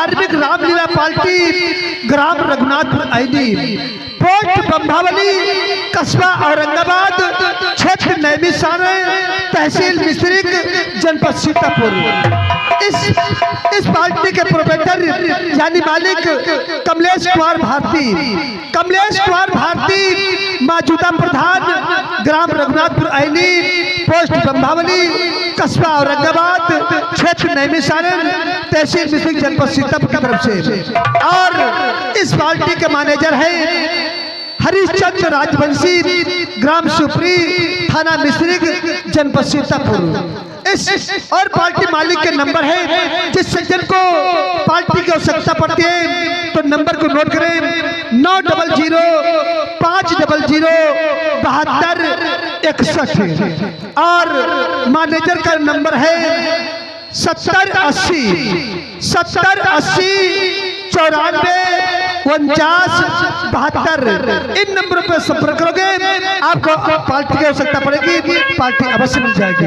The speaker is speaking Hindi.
धार्मिक रामलीला पार्टी, ग्राम रघुनाथपुर आईनी, पोस्ट ब्रह्मावली, कस्बा औरंगाबाद, क्षेत्र नैमिषारण्य, तहसील मिश्रिक, जनपद सीतापुर। इस पार्टी के प्रोप्राइटर यानी मालिक कमलेश कुमार भारती, मौजूदा प्रधान, ग्राम रघुनाथपुर आईनी, पोस्ट ब्रह्मावली, कस्बा औरंगाबाद, क्षेत्र नैमिषारण्य, तहसील मिश्रिक, जनपद सीतापुर की तरफ से। और इस पार्टी के मैनेजर है हरिश्चंद्र राजवंशी, ग्राम सुपरी, थाना मिश्रिक, जनपद सीतापुर। और पार्टी मालिक के नंबर है, जिस सज्जन को पार्टी की आवश्यकता पड़ती है तो नंबर को नोट करें, 900-500-7261। और मैनेजर का नंबर है 7080-94-49-72। इन नंबरों पर संपर्क करोगे, आपको पार्टी की आवश्यकता पड़ेगी, पार्टी अवश्य मिल जाएगी।